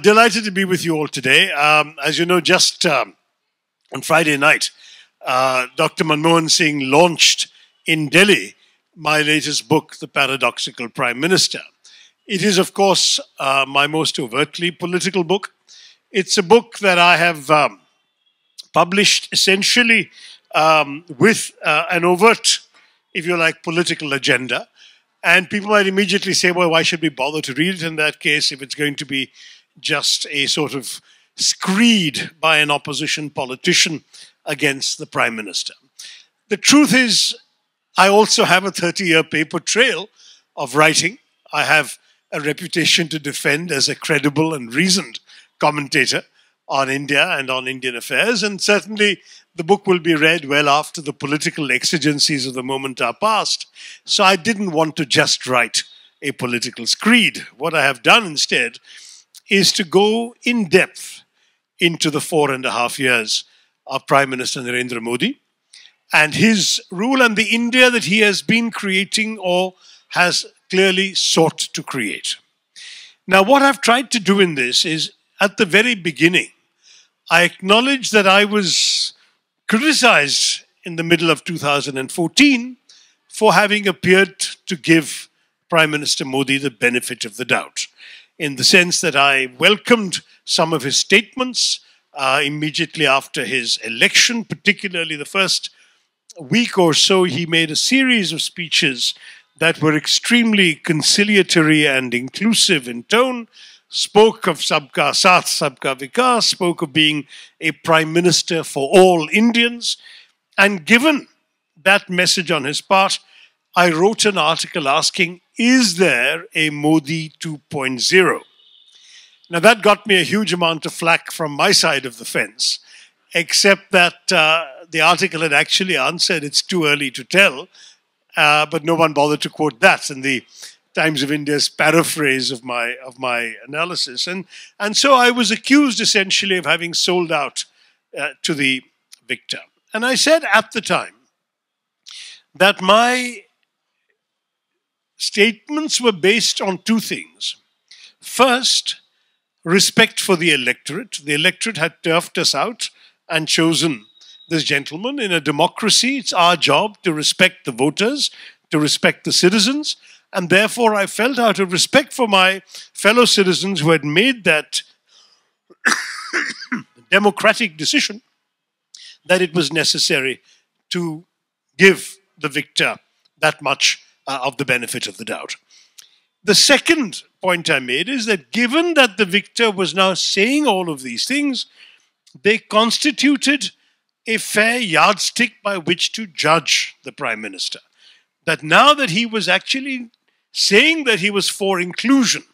Delighted to be with you all today. As you know, just on Friday night, Dr. Manmohan Singh launched in Delhi my latest book, The Paradoxical Prime Minister. It is, of course, my most overtly political book. It's a book that I have published essentially with an overt, if you like, political agenda. And people might immediately say, well, why should we bother to read it in that case if it's going to be just a sort of screed by an opposition politician against the Prime Minister? The truth is, I also have a 30-year paper trail of writing. I have a reputation to defend as a credible and reasoned commentator on India and on Indian affairs, and certainly the book will be read well after the political exigencies of the moment are past. So I didn't want to just write a political screed. What I have done instead is to go in depth into the 4.5 years of Prime Minister Narendra Modi and his rule and the India that he has been creating or has clearly sought to create. Now, what I've tried to do in this is, at the very beginning, I acknowledge that I was criticized in the middle of 2014 for having appeared to give Prime Minister Modi the benefit of the doubt, in the sense that I welcomed some of his statements immediately after his election, particularly the first week or so. He made a series of speeches that were extremely conciliatory and inclusive in tone, spoke of Sabka Saath, Sabka Vikas, spoke of being a prime minister for all Indians. And given that message on his part, I wrote an article asking, is there a Modi 2.0? Now that got me a huge amount of flack from my side of the fence, except that the article had actually answered, it's too early to tell, but no one bothered to quote that in the Times of India's paraphrase of my analysis. And so I was accused essentially of having sold out to the victor. And I said at the time that my statements were based on two things. First, respect for the electorate. The electorate had turfed us out and chosen this gentleman. In a democracy, it's our job to respect the voters, to respect the citizens. And therefore, I felt, out of respect for my fellow citizens who had made that democratic decision, that it was necessary to give the victor that much of the benefit of the doubt. The second point I made is that given that the victor was now saying all of these things, they constituted a fair yardstick by which to judge the Prime Minister. That now that he was actually saying that he was for inclusion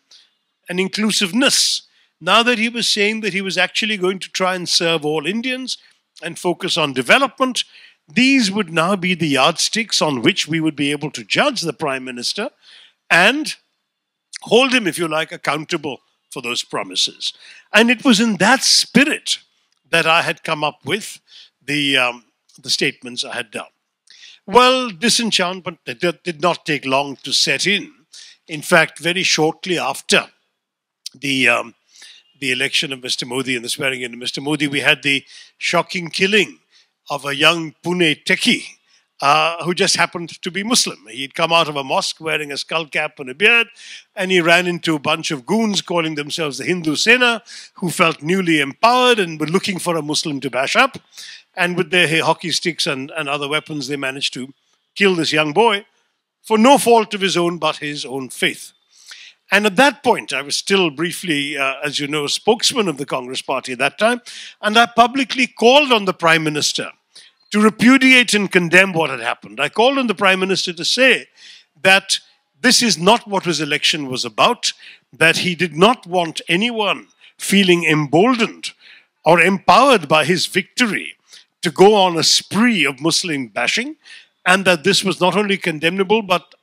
and inclusiveness, now that he was saying that he was actually going to try and serve all Indians and focus on development, these would now be the yardsticks on which we would be able to judge the Prime Minister and hold him, if you like, accountable for those promises. And it was in that spirit that I had come up with the statements I had done. Well, disenchantment did not take long to set in. In fact, very shortly after the election of Mr. Modi and the swearing in of Mr. Modi, we had the shocking killing of a young Pune techie who just happened to be Muslim. He'd come out of a mosque wearing a skull cap and a beard, and he ran into a bunch of goons calling themselves the Hindu Sena, who felt newly empowered and were looking for a Muslim to bash up. And with their hockey sticks and other weapons, they managed to kill this young boy for no fault of his own but his own faith. And at that point, I was still briefly, as you know, spokesman of the Congress Party at that time, and I publicly called on the Prime Minister to repudiate and condemn what had happened. I called on the Prime Minister to say that this is not what his election was about, that he did not want anyone feeling emboldened or empowered by his victory to go on a spree of Muslim bashing, and that this was not only condemnable, but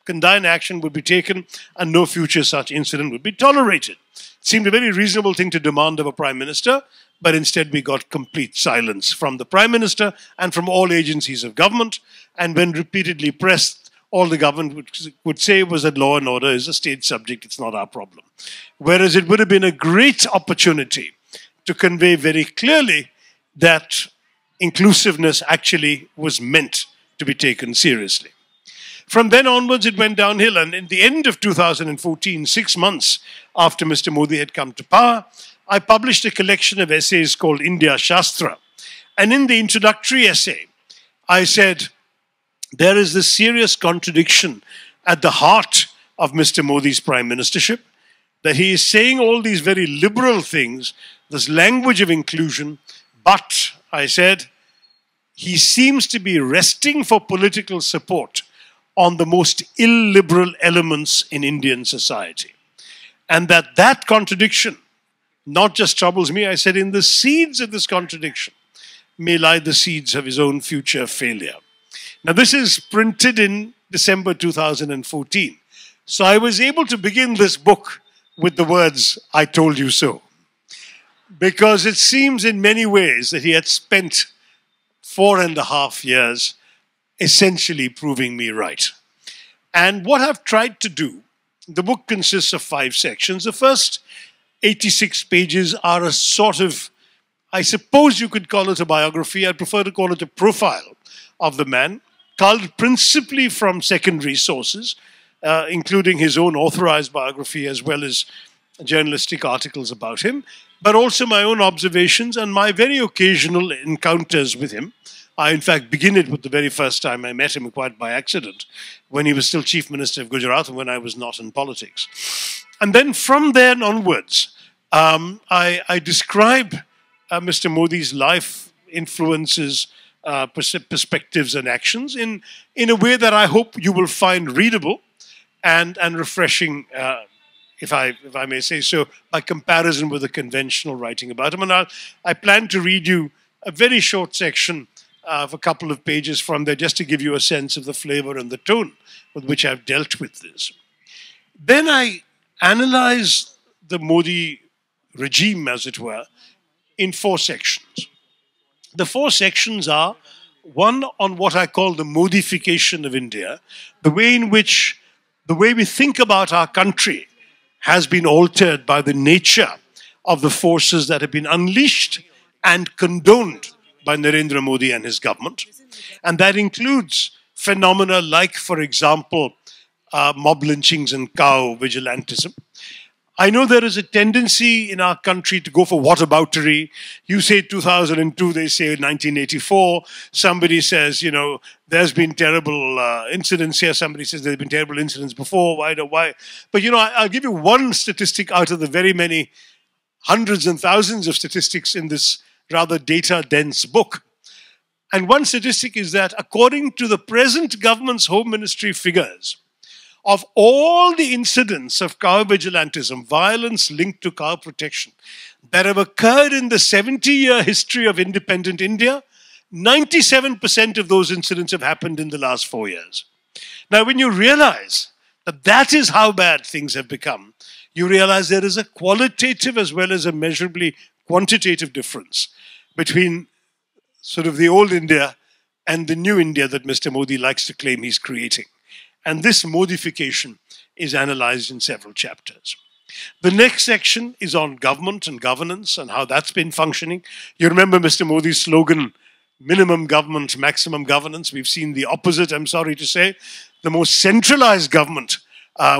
condign action would be taken and no future such incident would be tolerated. It seemed a very reasonable thing to demand of a Prime Minister, but instead we got complete silence from the Prime Minister and from all agencies of government. And when repeatedly pressed, all the government would say was that law and order is a state subject, it's not our problem. Whereas it would have been a great opportunity to convey very clearly that inclusiveness actually was meant to be taken seriously. From then onwards, it went downhill. And in the end of 2014, 6 months after Mr. Modi had come to power, I published a collection of essays called India Shastra. And in the introductory essay, I said, there is this serious contradiction at the heart of Mr. Modi's prime ministership, that he is saying all these very liberal things, this language of inclusion, but, I said, he seems to be resting for political support on the most illiberal elements in Indian society. And that contradiction not just troubles me, I said, in the seeds of this contradiction may lie the seeds of his own future failure. Now, this is printed in December 2014. So I was able to begin this book with the words, I told you so. Because it seems in many ways that he had spent 4.5 years essentially proving me right. And what I've tried to do, the book consists of 5 sections. The first 86 pages are a sort of, I suppose you could call it a biography. I'd prefer to call it a profile of the man, culled principally from secondary sources, including his own authorized biography as well as journalistic articles about him, but also my own observations and my very occasional encounters with him. I, in fact, begin it with the very first time I met him, quite by accident, when he was still Chief Minister of Gujarat and when I was not in politics. And then from there onwards, I describe Mr. Modi's life, influences, perspectives and actions in a way that I hope you will find readable and refreshing, if I may say so, by comparison with the conventional writing about him. And I plan to read you a very short section of a couple of pages from there, just to give you a sense of the flavor and the tone with which I've dealt with this. Then I analyze the Modi regime, as it were, in 4 sections. The 4 sections are, one, on what I call the modification of India, the way in which the way we think about our country has been altered by the nature of the forces that have been unleashed and condoned by Narendra Modi and his government. And that includes phenomena like, for example, mob lynchings and cow vigilantism. I know there is a tendency in our country to go for whataboutery. You say 2002, they say 1984. Somebody says, you know, there's been terrible incidents here. Somebody says there's been terrible incidents before. Why? But, you know, I'll give you one statistic out of the very many hundreds and thousands of statistics in this rather data-dense book. And one statistic is that according to the present government's Home Ministry figures, of all the incidents of cow vigilantism, violence linked to cow protection, that have occurred in the 70-year history of independent India, 97% of those incidents have happened in the last 4 years. Now, when you realize that that is how bad things have become, you realize there is a qualitative as well as a measurably quantitative difference between sort of the old India and the new India that Mr. Modi likes to claim he's creating. And this modification is analyzed in several chapters. The next section is on government and governance and how that's been functioning. You remember Mr. Modi's slogan, minimum government, maximum governance. We've seen the opposite, I'm sorry to say. The most centralized government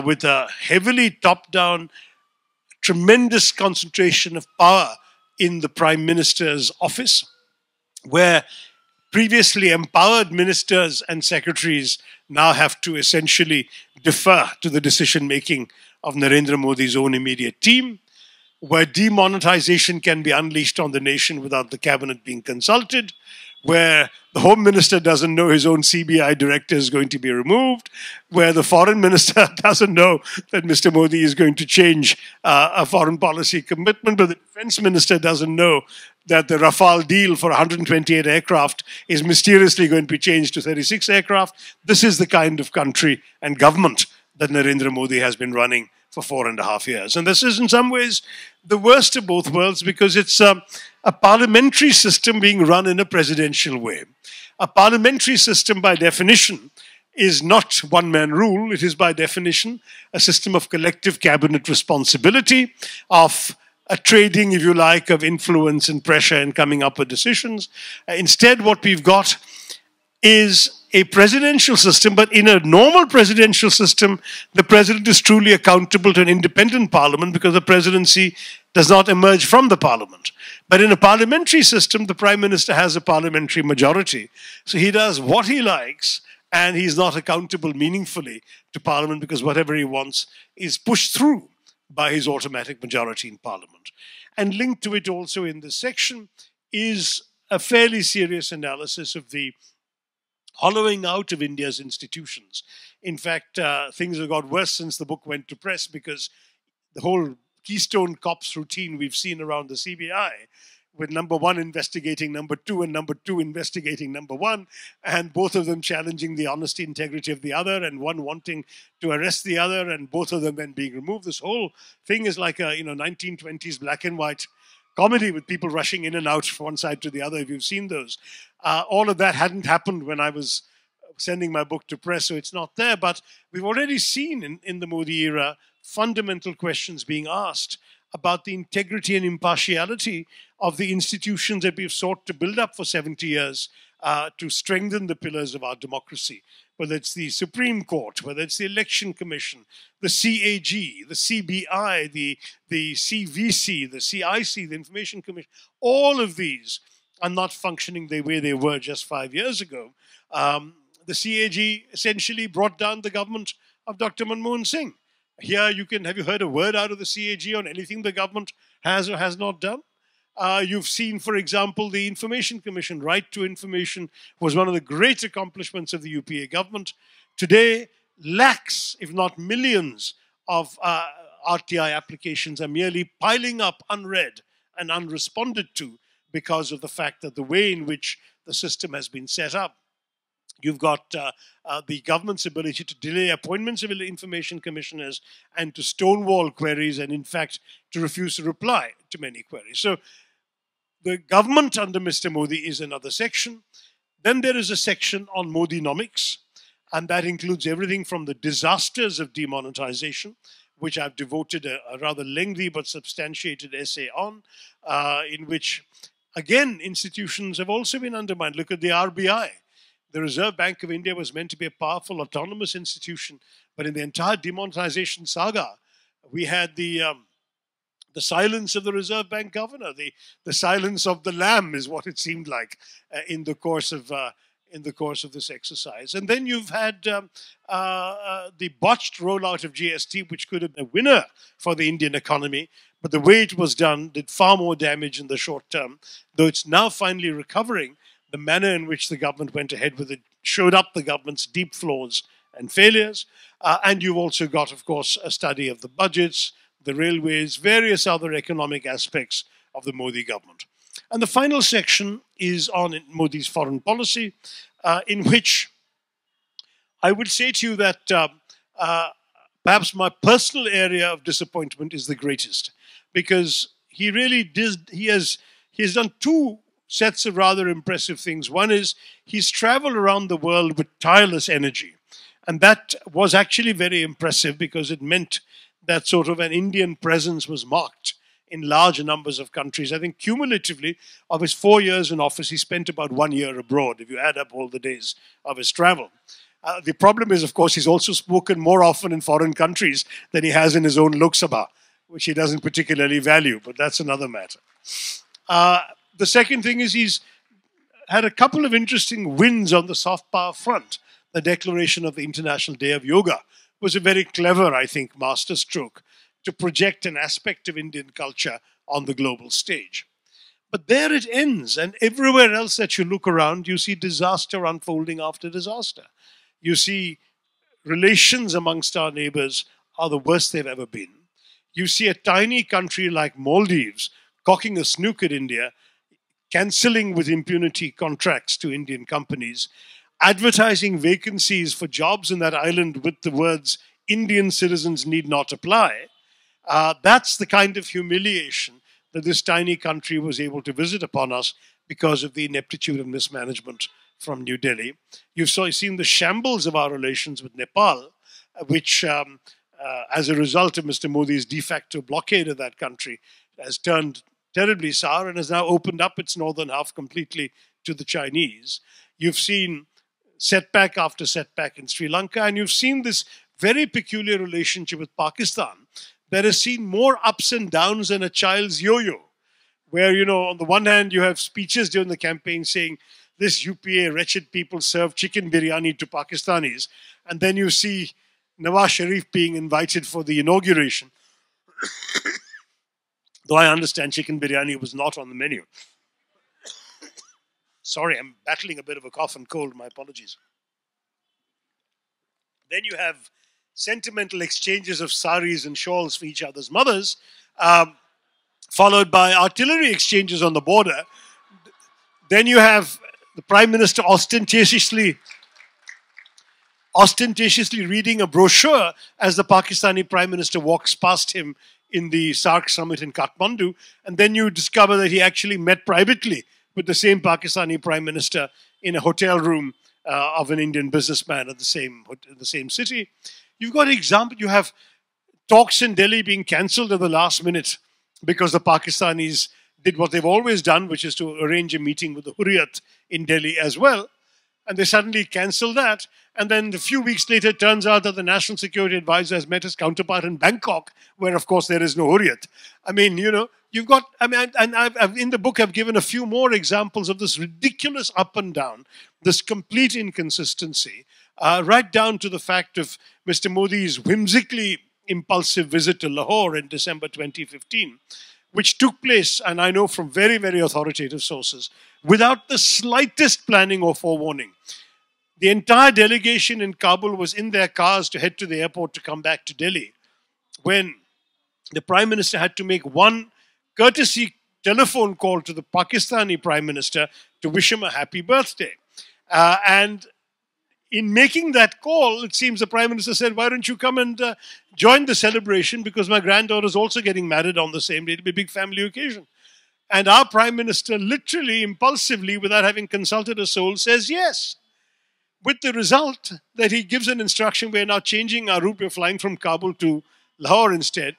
with a heavily top-down, tremendous concentration of power in the Prime Minister's office, where previously empowered ministers and secretaries now have to essentially defer to the decision-making of Narendra Modi's own immediate team, where demonetization can be unleashed on the nation without the cabinet being consulted, where the Home Minister doesn't know his own CBI director is going to be removed, where the Foreign Minister doesn't know that Mr. Modi is going to change a foreign policy commitment, but the Defense Minister doesn't know that the Rafale deal for 128 aircraft is mysteriously going to be changed to 36 aircraft. This is the kind of country and government that Narendra Modi has been running for 4.5 years. And this is in some ways the worst of both worlds, because it's a parliamentary system being run in a presidential way. A parliamentary system, by definition, is not one-man rule. It is by definition a system of collective cabinet responsibility, of a trading, if you like, of influence and pressure in coming up with decisions. Instead, what we've got is a presidential system, but in a normal presidential system, the president is truly accountable to an independent parliament because the presidency does not emerge from the parliament. But in a parliamentary system, the prime minister has a parliamentary majority. So he does what he likes, and he's not accountable meaningfully to parliament because whatever he wants is pushed through by his automatic majority in parliament. And linked to it also in this section is a fairly serious analysis of the hollowing out of India's institutions. In fact, things have got worse since the book went to press because the whole Keystone Cops routine we've seen around the CBI, with number one investigating number two and number two investigating number one, and both of them challenging the honesty, integrity of the other, and one wanting to arrest the other, and both of them then being removed. This whole thing is like a 1920s black and white comedy with people rushing in and out from one side to the other, if you've seen those. All of that hadn't happened when I was sending my book to press, so it's not there. But we've already seen in the Modi era fundamental questions being asked about the integrity and impartiality of the institutions that we've sought to build up for 70 years to strengthen the pillars of our democracy, whether it's the Supreme Court, whether it's the Election Commission, the CAG, the CBI, the CVC, the CIC, the Information Commission. All of these are not functioning the way they were just 5 years ago. The CAG essentially brought down the government of Dr. Manmohan Singh. Here have you heard a word out of the CAG on anything the government has or has not done? You've seen, for example, the Information Commission. Right to information was one of the great accomplishments of the UPA government. Today, lakhs, if not millions, of RTI applications are merely piling up unread and unresponded to because of the fact that the way in which the system has been set up. You've got the government's ability to delay appointments of information commissioners and to stonewall queries and, in fact, to refuse to reply to many queries. So the government under Mr. Modi is another section. Then there is a section on Modinomics, and that includes everything from the disasters of demonetization, which I've devoted a rather lengthy but substantiated essay on, in which, again, institutions have also been undermined. Look at the RBI. The Reserve Bank of India was meant to be a powerful autonomous institution, but in the entire demonetization saga, we had the silence of the Reserve Bank governor, the silence of the lamb is what it seemed like in the course of this exercise. And then you've had the botched rollout of GST, which could have been a winner for the Indian economy, but the way it was done did far more damage in the short term, though it's now finally recovering. The manner in which the government went ahead with it showed up the government's deep flaws and failures. And you've also got, of course, a study of the budgets, the railways, various other economic aspects of the Modi government. And the final section is on Modi's foreign policy, in which I would say to you that perhaps my personal area of disappointment is the greatest, because he has done two sets of rather impressive things. One is he's traveled around the world with tireless energy. And that was actually very impressive because it meant that sort of an Indian presence was marked in large numbers of countries. I think cumulatively, of his 4 years in office, he spent about 1 year abroad, if you add up all the days of his travel. The problem is, of course, he's also spoken more often in foreign countries than he has in his own Lok Sabha, which he doesn't particularly value, but that's another matter. The second thing is he's had a couple of interesting wins on the soft power front. The declaration of the International Day of Yoga was a very clever, I think, masterstroke to project an aspect of Indian culture on the global stage. But there it ends, and everywhere else that you look around, you see disaster unfolding after disaster. You see relations amongst our neighbors are the worst they've ever been. You see a tiny country like Maldives cocking a snook at India, cancelling with impunity contracts to Indian companies, advertising vacancies for jobs in that island with the words, Indian citizens need not apply. That's the kind of humiliation that this tiny country was able to visit upon us because of the ineptitude and mismanagement from New Delhi. You've seen the shambles of our relations with Nepal, which, as a result of Mr. Modi's de facto blockade of that country, has turned terribly sour and has now opened up its northern half completely to the Chinese. You've seen setback after setback in Sri Lanka, and you've seen this very peculiar relationship with Pakistan that has seen more ups and downs than a child's yo-yo, where, you know, on the one hand, you have speeches during the campaign saying, this UPA wretched people serve chicken biryani to Pakistanis, and then you see Nawaz Sharif being invited for the inauguration, though I understand chicken biryani was not on the menu. Sorry, I'm battling a bit of a cough and cold, my apologies. Then you have sentimental exchanges of saris and shawls for each other's mothers, followed by artillery exchanges on the border. Then you have the Prime Minister ostentatiously reading a brochure as the Pakistani Prime Minister walks past him in the SAARC summit in Kathmandu. And then you discover that he actually met privately with the same Pakistani Prime Minister in a hotel room of an Indian businessman at the same city. You've got an example. You have talks in Delhi being cancelled at the last minute because the Pakistanis did what they've always done, which is to arrange a meeting with the Hurriyat in Delhi as well. And they suddenly cancel that. And then a few weeks later, it turns out that the National Security Advisor has met his counterpart in Bangkok, where, of course, there is no Hurriyat. I mean, you know, you've got, I mean, and I've in the book, I've given a few more examples of this ridiculous up and down, this complete inconsistency, right down to the fact of Mr. Modi's whimsically impulsive visit to Lahore in December 2015, which took place, and I know from very, very authoritative sources, without the slightest planning or forewarning. The entire delegation in Kabul was in their cars to head to the airport to come back to Delhi, when the Prime Minister had to make one courtesy telephone call to the Pakistani Prime Minister to wish him a happy birthday. And in making that call, it seems the Prime Minister said, why don't you come and join the celebration, because my granddaughter is also getting married on the same day. It'll be a big family occasion. And our Prime Minister, literally, impulsively, without having consulted a soul, says yes. With the result that he gives an instruction, we're now changing our route, we're flying from Kabul to Lahore instead.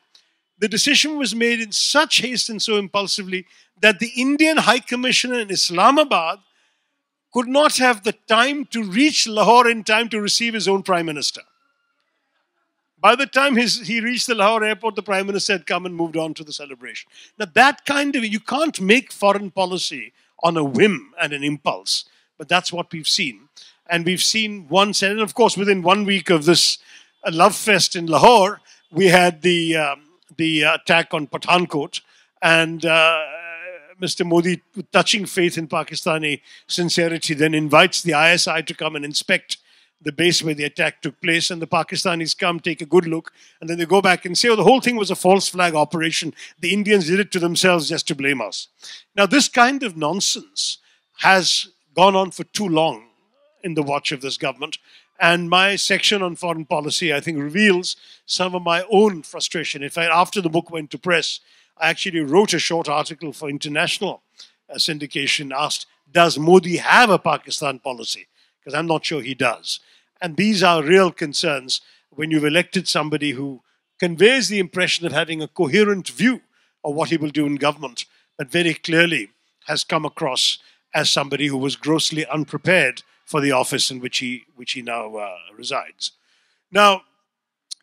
The decision was made in such haste and so impulsively that the Indian High Commissioner in Islamabad could not have the time to reach Lahore in time to receive his own Prime Minister. By the time he reached the Lahore airport, the Prime Minister had come and moved on to the celebration. Now that kind of, you can't make foreign policy on a whim and an impulse, but that's what we've seen. And we've seen once, and of course within 1 week of this love fest in Lahore, we had the attack on Pathankot, and Mr. Modi, with touching faith in Pakistani sincerity, then invites the ISI to come and inspect the base where the attack took place, and the Pakistanis come, take a good look, and then they go back and say, oh, the whole thing was a false flag operation. The Indians did it to themselves just to blame us. Now, this kind of nonsense has gone on for too long in the watch of this government, and my section on foreign policy, I think, reveals some of my own frustration. In fact, after the book went to press, I actually wrote a short article for international syndication, asked, does Modi have a Pakistan policy? Because I'm not sure he does. And these are real concerns when you've elected somebody who conveys the impression of having a coherent view of what he will do in government, but very clearly has come across as somebody who was grossly unprepared for the office in which he now resides. Now,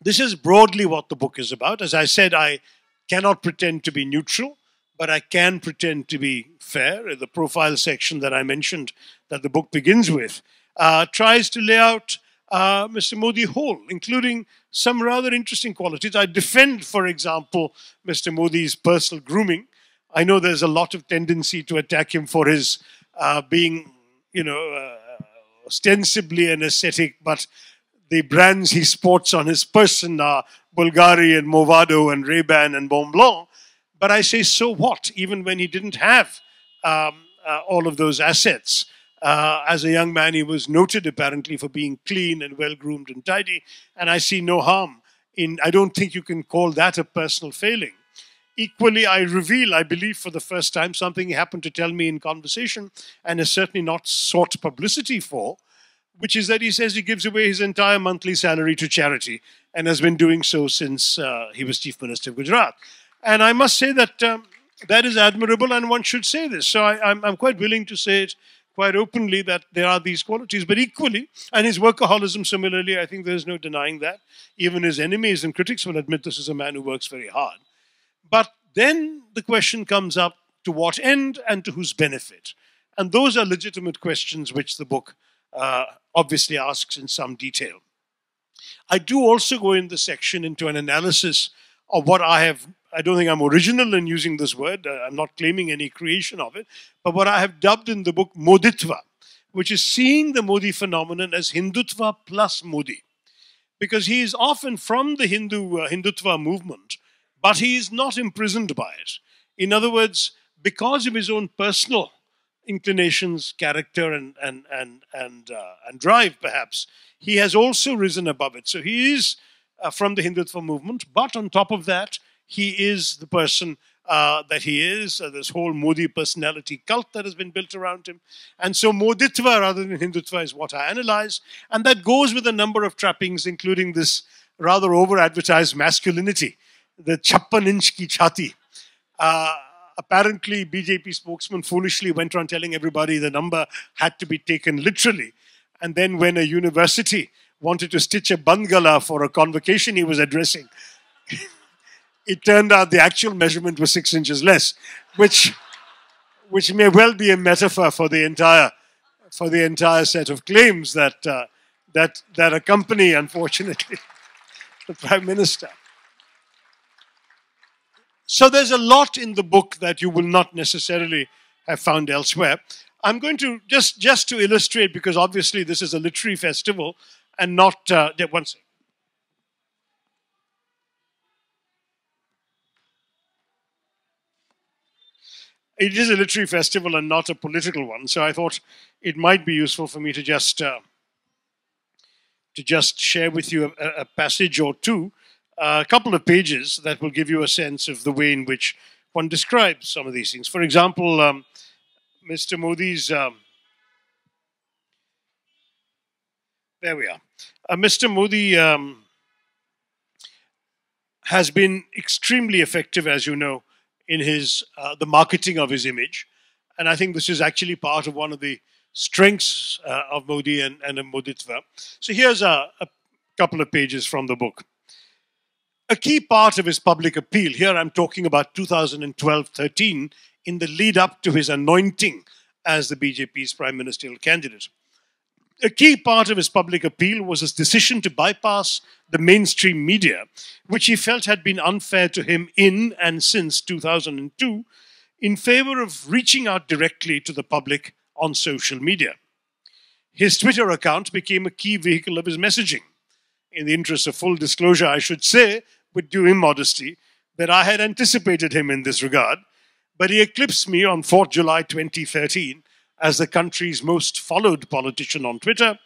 this is broadly what the book is about. As I said, I cannot pretend to be neutral, but I can pretend to be fair. The profile section that I mentioned that the book begins with tries to lay out Mr. Modi whole, including some rather interesting qualities. I defend, for example, Mr. Modi's personal grooming. I know there's a lot of tendency to attack him for his being, ostensibly an ascetic, but the brands he sports on his person are Bulgari and Movado and Ray-Ban and Mont Blanc. But I say, so what? Even when he didn't have all of those assets. As a young man, he was noted apparently for being clean and well-groomed and tidy. And I see no harm in, I don't think you can call that a personal failing. Equally, I reveal, I believe, for the first time, something he happened to tell me in conversation and has certainly not sought publicity for, which is that he says he gives away his entire monthly salary to charity and has been doing so since he was Chief Minister of Gujarat. And I must say that that is admirable, and one should say this. So I'm quite willing to say it quite openly that there are these qualities, but equally, and his workaholism similarly, I think there's no denying that. Even his enemies and critics will admit this is a man who works very hard. But then the question comes up, to what end and to whose benefit? And those are legitimate questions which the book obviously asks in some detail. I do also go in the section into an analysis of what I don't think I'm original in using this word, I'm not claiming any creation of it, but what I have dubbed in the book Moditva, which is seeing the Modi phenomenon as Hindutva plus Modi. Because he is often from the Hindutva movement, but he is not imprisoned by it. In other words, because of his own personal inclinations, character, and drive, perhaps, he has also risen above it. So he is from the Hindutva movement, but on top of that, he is the person that he is, this whole Modi personality cult that has been built around him. And so Moditva rather than Hindutva is what I analyze. And that goes with a number of trappings, including this rather over-advertised masculinity, the 56-inch ki chhati. Apparently, BJP spokesman foolishly went on telling everybody the number had to be taken literally. And then when a university wanted to stitch a bandgala for a convocation he was addressing, it turned out the actual measurement was 6 inches less, which may well be a metaphor for the entire set of claims that accompany, unfortunately, the Prime Minister. So there's a lot in the book that you will not necessarily have found elsewhere. I'm going to, just to illustrate, because obviously this is a literary festival and not, one second. It is a literary festival and not a political one, so I thought it might be useful for me to just share with you a passage or two, a couple of pages that will give you a sense of the way in which one describes some of these things. For example, Mr. Modi's, there we are. Mr. Modi has been extremely effective, as you know, in his the marketing of his image. And I think this is actually part of one of the strengths of Modi and Moditva. So here's a couple of pages from the book. A key part of his public appeal, here I'm talking about 2012-13, in the lead up to his anointing as the BJP's prime ministerial candidate. A key part of his public appeal was his decision to bypass the mainstream media, which he felt had been unfair to him in and since 2002, in favor of reaching out directly to the public on social media. His Twitter account became a key vehicle of his messaging. In the interest of full disclosure, I should say, with due immodesty, that I had anticipated him in this regard, but he eclipsed me on 4th July 2013 as the country's most followed politician on Twitter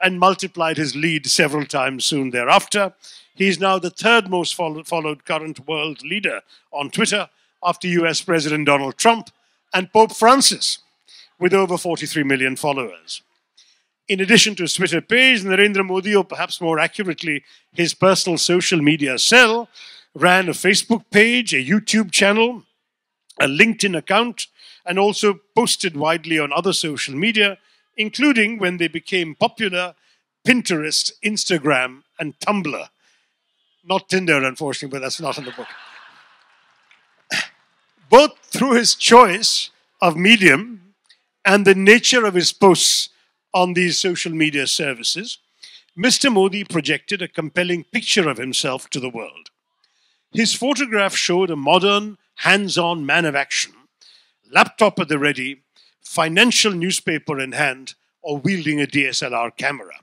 and multiplied his lead several times soon thereafter. He is now the third most followed current world leader on Twitter after US President Donald Trump and Pope Francis, with over 43 million followers. In addition to his Twitter page, Narendra Modi, or perhaps more accurately, his personal social media cell, ran a Facebook page, a YouTube channel, a LinkedIn account, and also posted widely on other social media, including, when they became popular, Pinterest, Instagram, and Tumblr. Not Tinder, unfortunately, but that's not in the book. Both through his choice of medium and the nature of his posts on these social media services, Mr. Modi projected a compelling picture of himself to the world. His photograph showed a modern, hands-on man of action, laptop at the ready, financial newspaper in hand, or wielding a DSLR camera.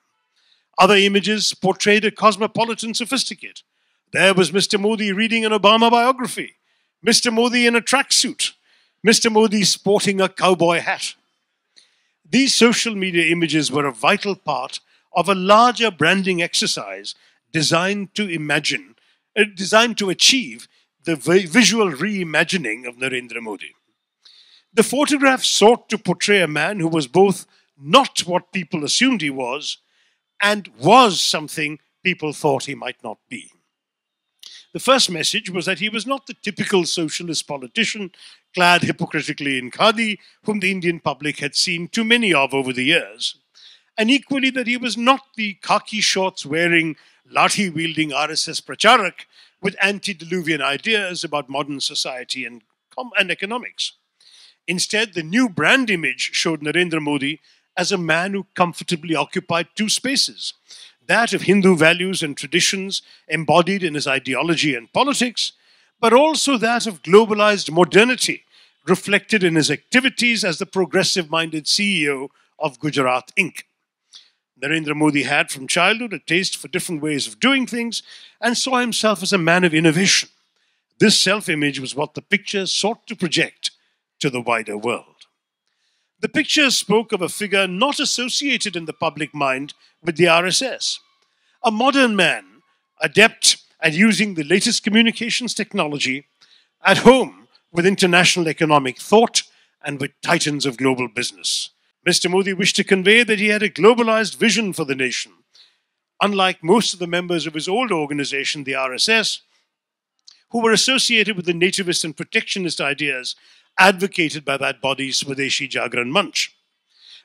Other images portrayed a cosmopolitan sophisticate. There was Mr. Modi reading an Obama biography, Mr. Modi in a tracksuit, Mr. Modi sporting a cowboy hat. These social media images were a vital part of a larger branding exercise designed to achieve the visual reimagining of Narendra Modi. The photograph sought to portray a man who was both not what people assumed he was and was something people thought he might not be. The first message was that he was not the typical socialist politician clad hypocritically in khadi, whom the Indian public had seen too many of over the years, and equally that he was not the khaki shorts wearing, lathi wielding RSS pracharak with antediluvian ideas about modern society and economics. Instead, the new brand image showed Narendra Modi as a man who comfortably occupied two spaces, that of Hindu values and traditions embodied in his ideology and politics, but also that of globalized modernity reflected in his activities as the progressive-minded CEO of Gujarat Inc. Narendra Modi had from childhood a taste for different ways of doing things and saw himself as a man of innovation. This self-image was what the picture sought to project to the wider world. The picture spoke of a figure not associated in the public mind with the RSS, a modern man, adept at using the latest communications technology, at home with international economic thought and with titans of global business. Mr. Modi wished to convey that he had a globalized vision for the nation. Unlike most of the members of his old organization, the RSS, who were associated with the nativist and protectionist ideas advocated by that body's Swadeshi Jagran Manch.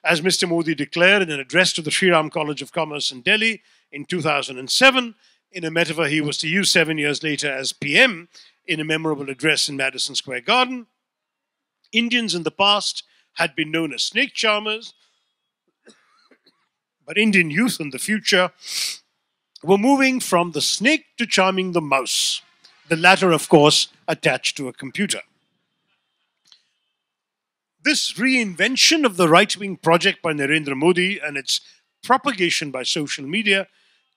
As Mr. Modi declared in an address to the Sri Ram College of Commerce in Delhi in 2007, in a metaphor he was to use 7 years later as PM in a memorable address in Madison Square Garden, Indians in the past had been known as snake charmers, but Indian youth in the future were moving from the snake to charming the mouse, the latter, of course, attached to a computer. This reinvention of the right-wing project by Narendra Modi and its propagation by social media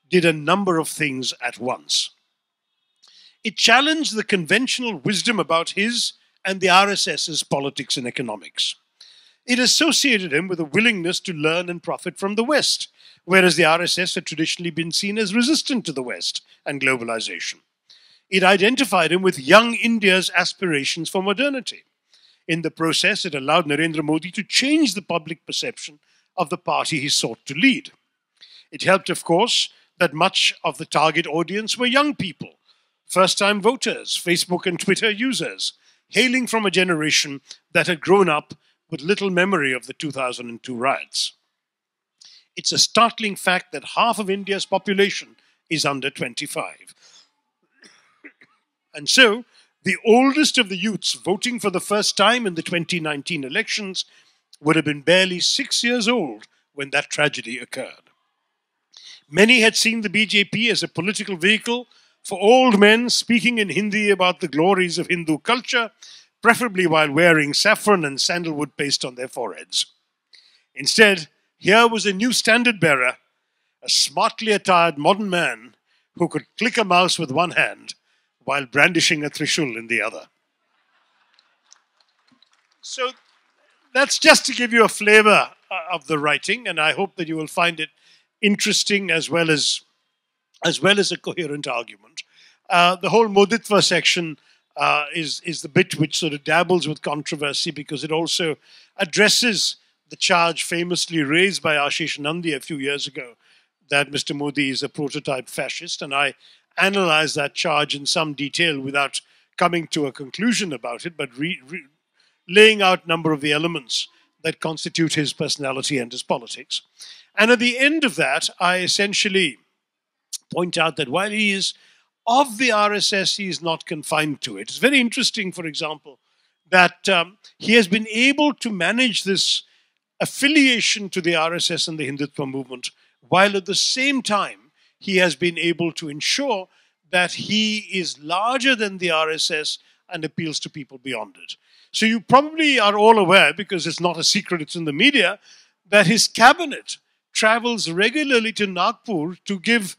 did a number of things at once. It challenged the conventional wisdom about his and the RSS's politics and economics. It associated him with a willingness to learn and profit from the West, whereas the RSS had traditionally been seen as resistant to the West and globalization. It identified him with young India's aspirations for modernity. In the process, it allowed Narendra Modi to change the public perception of the party he sought to lead. It helped, of course, that much of the target audience were young people, first-time voters, Facebook and Twitter users, hailing from a generation that had grown up with little memory of the 2002 riots. It's a startling fact that half of India's population is under 25. And so, the oldest of the youths voting for the first time in the 2019 elections would have been barely 6 years old when that tragedy occurred. Many had seen the BJP as a political vehicle for old men speaking in Hindi about the glories of Hindu culture, preferably while wearing saffron and sandalwood paste on their foreheads. Instead, here was a new standard bearer, a smartly attired modern man who could click a mouse with one hand while brandishing a trishul in the other. So that's just to give you a flavor of the writing, and I hope that you will find it interesting as well as a coherent argument. The whole Moditva section is the bit which sort of dabbles with controversy because it also addresses the charge famously raised by Ashish Nandi a few years ago that Mr. Modi is a prototype fascist, and I analyze that charge in some detail without coming to a conclusion about it, but laying out a number of the elements that constitute his personality and his politics. And at the end of that, I essentially point out that while he is of the RSS, he is not confined to it. It's very interesting, for example, that he has been able to manage this affiliation to the RSS and the Hindutva movement, while at the same time, he has been able to ensure that he is larger than the RSS and appeals to people beyond it. So you probably are all aware, because it's not a secret, it's in the media, that his cabinet travels regularly to Nagpur to give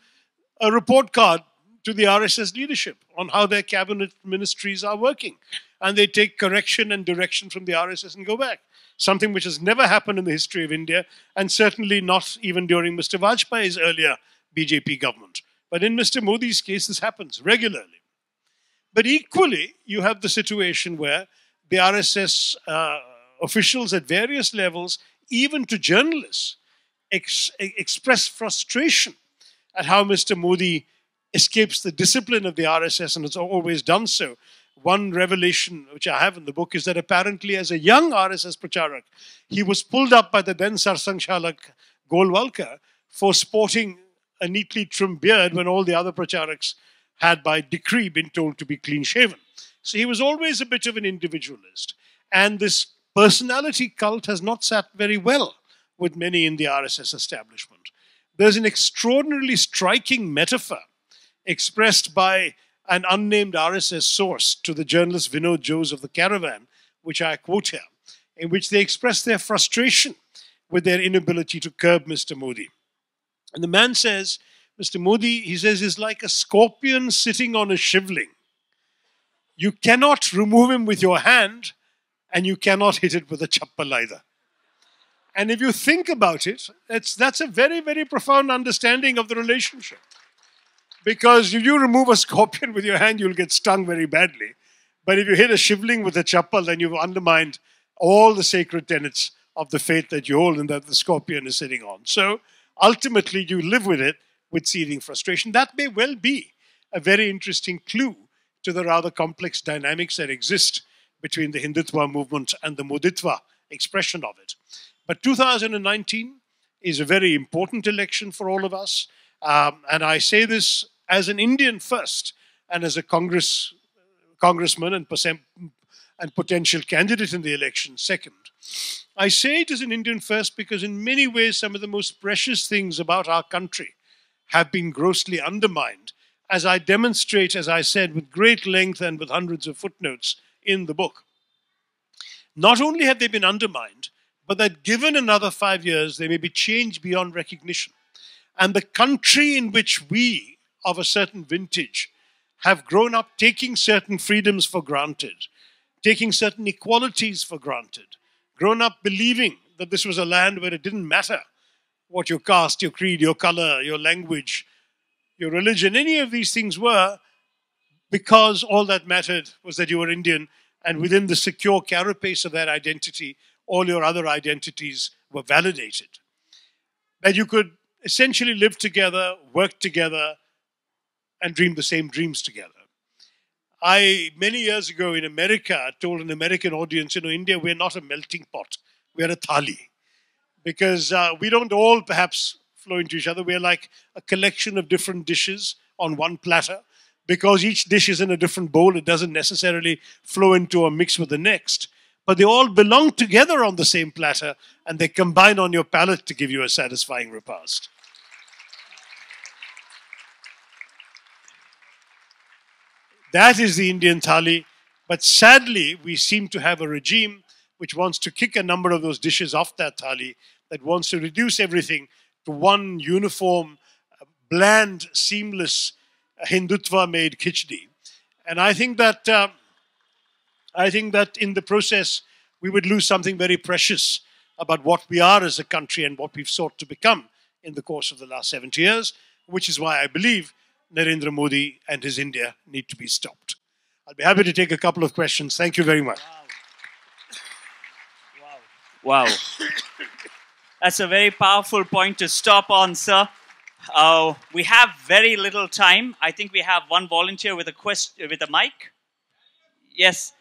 a report card to the RSS leadership on how their cabinet ministries are working. And they take correction and direction from the RSS and go back. Something which has never happened in the history of India, and certainly not even during Mr. Vajpayee's earlier BJP government. But in Mr. Modi's case, this happens regularly. But equally, you have the situation where the RSS officials at various levels, even to journalists, express frustration at how Mr. Modi escapes the discipline of the RSS and has always done so. One revelation which I have in the book is that apparently as a young RSS Pracharak, he was pulled up by the then Sarsang Shalak Golwalkar for sporting a neatly trimmed beard when all the other Pracharaks had by decree been told to be clean shaven. So he was always a bit of an individualist. And this personality cult has not sat very well with many in the RSS establishment. There's an extraordinarily striking metaphor expressed by an unnamed RSS source to the journalist Vinod Jose of The Caravan, which I quote here, in which they express their frustration with their inability to curb Mr. Modi. And the man says, Mr. Modi, he says, is like a scorpion sitting on a shivling. You cannot remove him with your hand, and you cannot hit it with a chappal either. And if you think about it, that's a very, very profound understanding of the relationship. Because if you remove a scorpion with your hand, you'll get stung very badly. But if you hit a shivling with a chappal, then you've undermined all the sacred tenets of the faith that you hold and that the scorpion is sitting on. So ultimately, you live with it with seething frustration. That may well be a very interesting clue to the rather complex dynamics that exist between the Hindutva movement and the Moditva expression of it. But 2019 is a very important election for all of us. And I say this as an Indian first and as a congressman and potential candidate in the election second. I say it as an Indian first because in many ways some of the most precious things about our country have been grossly undermined, as I demonstrate, as I said, with great length and with hundreds of footnotes in the book. Not only have they been undermined, but that given another 5 years, they may be changed beyond recognition. And the country in which we, of a certain vintage, have grown up taking certain freedoms for granted, taking certain equalities for granted, grown up believing that this was a land where it didn't matter what your caste, your creed, your color, your language, your religion, any of these things were, because all that mattered was that you were Indian, and within the secure carapace of that identity, all your other identities were validated. That you could essentially live together, work together, and dream the same dreams together. I, many years ago in America, told an American audience, India, we're not a melting pot, we're a thali. Because we don't all perhaps flow into each other. We're like a collection of different dishes on one platter. Because each dish is in a different bowl, it doesn't necessarily flow into or mix with the next. But they all belong together on the same platter, and they combine on your palate to give you a satisfying repast. That is the Indian thali. But sadly, we seem to have a regime which wants to kick a number of those dishes off that thali, that wants to reduce everything to one uniform, bland, seamless, Hindutva-made khichdi. And I think that in the process, we would lose something very precious about what we are as a country and what we've sought to become in the course of the last 70 years, which is why I believe Narendra Modi and his India need to be stopped. I'll be happy to take a couple of questions. Thank you very much. Wow. That's a very powerful point to stop on, sir. We have very little time. I think we have one volunteer with a mic. Yes.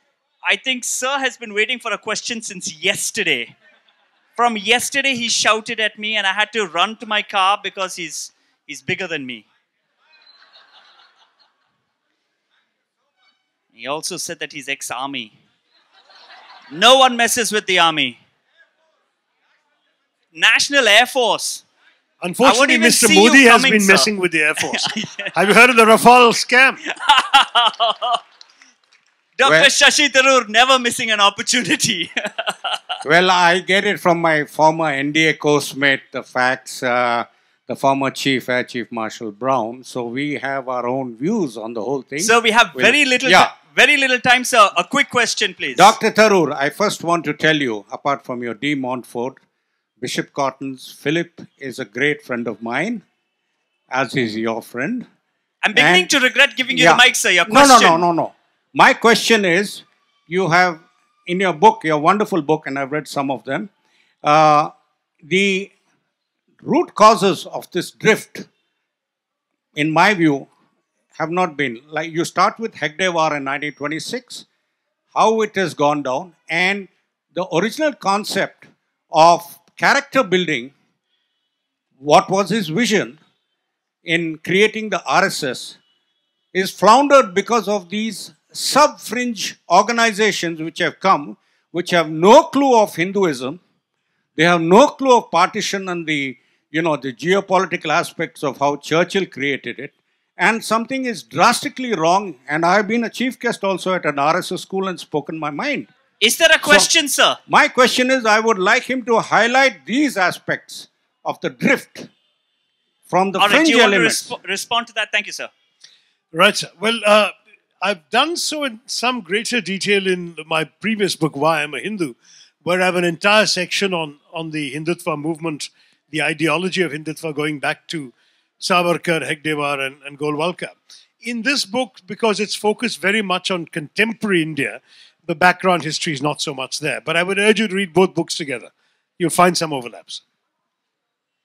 I think sir has been waiting for a question since yesterday. From yesterday, he shouted at me and I had to run to my car because he's bigger than me. He also said that he's ex-army. No one messes with the army. National Air Force. Unfortunately, Mr. Modi has been messing with the Air Force. Have you heard of the Rafale scam? Dr. Shashi Tharoor never missing an opportunity. Well, I get it from my former NDA coursemate, the facts, the former Chief Air Chief Marshal Brown. So we have our own views on the whole thing. So we have very little time, sir. A quick question, please. Dr. Tharoor, I first want to tell you, apart from your D. Montfort, Bishop Cotton's Philip is a great friend of mine, as is your friend. I'm beginning to regret giving you the mic, sir. Your question. No. My question is, you have in your book, your wonderful book, and I've read some of them, the root causes of this drift, in my view, have not been, like you start with Hegde War in 1926, how it has gone down, and the original concept of character building, what was his vision in creating the RSS, is floundered because of these sub-fringe organizations which have come, which have no clue of Hinduism, they have no clue of partition and the geopolitical aspects of how Churchill created it, and something is drastically wrong, and I have been a chief guest also at an RSS school and spoken my mind. Is there a question, sir? My question is, I would like him to highlight these aspects of the drift from the fringe do you elements. want to respond to that? Thank you, sir. Right, sir. Well, I've done so in some greater detail in my previous book, Why I'm a Hindu, where I have an entire section on the Hindutva movement, the ideology of Hindutva going back to Savarkar, Hegdewar, and Golwalkar. In this book, because it's focused very much on contemporary India, the background history is not so much there. But I would urge you to read both books together. You'll find some overlaps.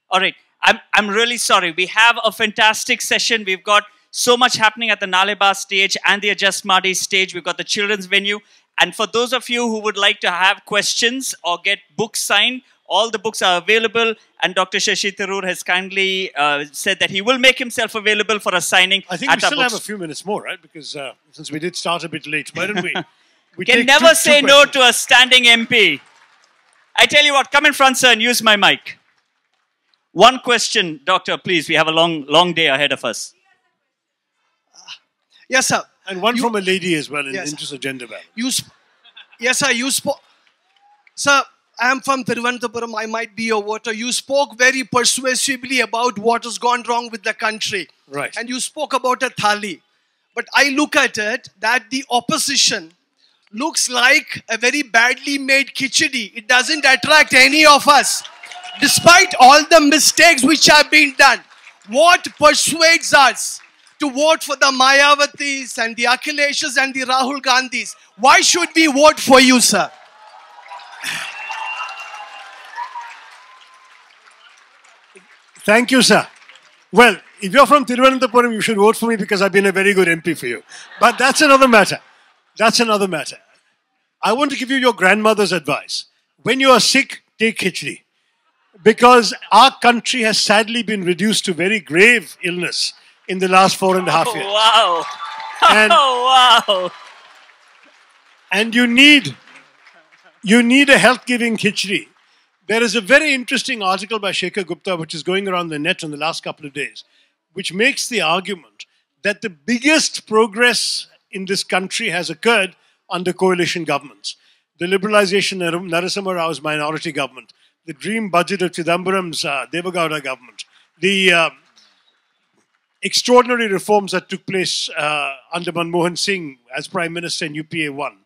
All right. I'm really sorry. We have a fantastic session. We've got so much happening at the Naleba stage and the Ajasmadi stage. We've got the children's venue. And for those of you who would like to have questions or get books signed, all the books are available. And Dr. Shashi Tharoor has kindly said that he will make himself available for a signing. I think we still have a few minutes more, right? Because since we did start a bit late, why don't we? We can never say no to a standing MP. I tell you what, come in front, sir, and use my mic. One question, Doctor, please. We have a long day ahead of us. Yes, sir. And one from a lady as well, in yes, the interest of gender balance. Yes, sir. You spoke. Sir, I am from Thiruvananthapuram. I might be your voter. You spoke very persuasively about what has gone wrong with the country. Right. And you spoke about a thali. But I look at it that the opposition looks like a very badly made khichdi. It doesn't attract any of us. Despite all the mistakes which have been done, what persuades us to vote for the Mayavatis and the Akhileshas and the Rahul Gandhis? Why should we vote for you, sir? Thank you, sir. Well, if you're from Thiruvananthapuram, you should vote for me because I've been a very good MP for you. But that's another matter. That's another matter. I want to give you your grandmother's advice. When you are sick, take khichdi. Because our country has sadly been reduced to very grave illness in the last 4.5 years. Wow. And, wow. And you need a health-giving khichdi. There is a very interesting article by Shekhar Gupta which is going around the net in the last couple of days, which makes the argument that the biggest progress in this country has occurred under coalition governments. The liberalization of Narasimha Rao's minority government, the dream budget of Chidambaram's Devagowda government, the extraordinary reforms that took place under Manmohan Singh as Prime Minister in UPA 1,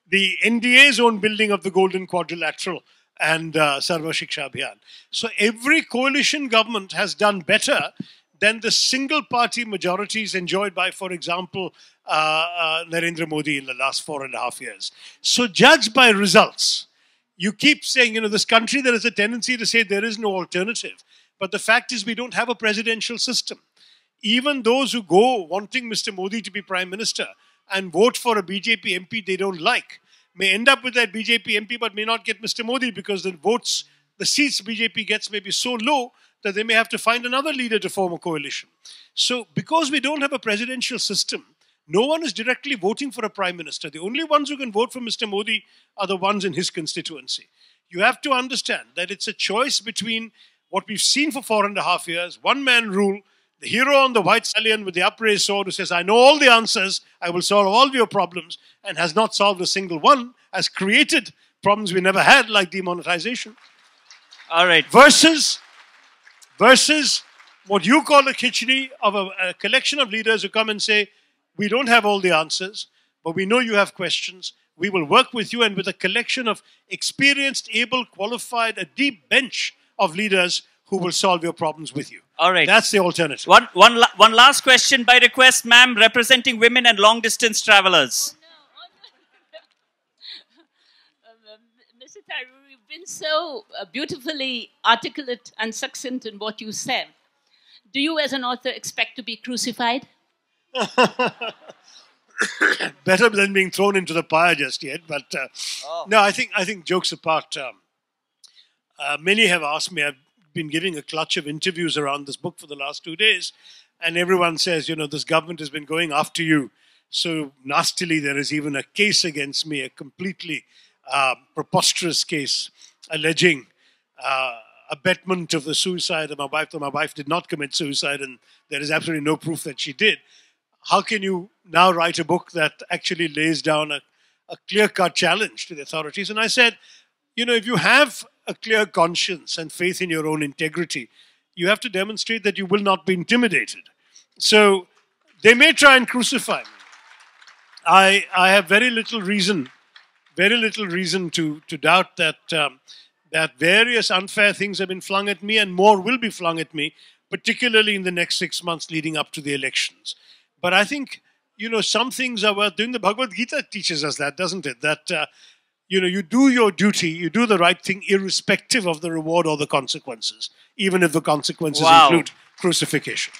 the NDA's own building of the Golden Quadrilateral and Sarva Shiksha Abhiyan. So every coalition government has done better than the single-party majorities enjoyed by, for example, Narendra Modi in the last 4.5 years. So judged by results, you keep saying, this country, there is a tendency to say there is no alternative. But the fact is we don't have a presidential system. Even those who go wanting Mr. Modi to be Prime Minister and vote for a BJP MP they don't like may end up with that BJP MP but may not get Mr. Modi because the seats BJP gets may be so low that they may have to find another leader to form a coalition. So because we don't have a presidential system, no one is directly voting for a Prime Minister. The only ones who can vote for Mr. Modi are the ones in his constituency. You have to understand that it's a choice between what we've seen for 4.5 years, one-man rule, the hero on the white stallion with the upraised sword who says, I know all the answers, I will solve all of your problems, and has not solved a single one, has created problems we never had, like demonetization. All right. Versus what you call a khichdi of a collection of leaders who come and say, we don't have all the answers, but we know you have questions. We will work with you, and with a collection of experienced, able, qualified, a deep bench of leaders who will solve your problems with you. All right. That's the alternative. One last question by request, ma'am, representing women and long-distance travelers. Tharoor, you've been so beautifully articulate and succinct in what you said. Do you, as an author, expect to be crucified? Better than being thrown into the fire just yet. But no, I think jokes apart, many have asked me. I've been giving a clutch of interviews around this book for the last 2 days, and everyone says, this government has been going after you so nastily. There is even a case against me, a completely preposterous case alleging abetment of the suicide of my wife. Though my wife did not commit suicide, and there is absolutely no proof that she did. How can you now write a book that actually lays down a clear-cut challenge to the authorities? And I said, if you have a clear conscience and faith in your own integrity, you have to demonstrate that you will not be intimidated. So they may try and crucify me. I have very little reason to doubt that that various unfair things have been flung at me, and more will be flung at me, particularly in the next 6 months leading up to the elections. But I think, some things are worth doing. The Bhagavad Gita teaches us that, doesn't it? That, you do your duty, you do the right thing irrespective of the reward or the consequences, even if the consequences include crucifixion.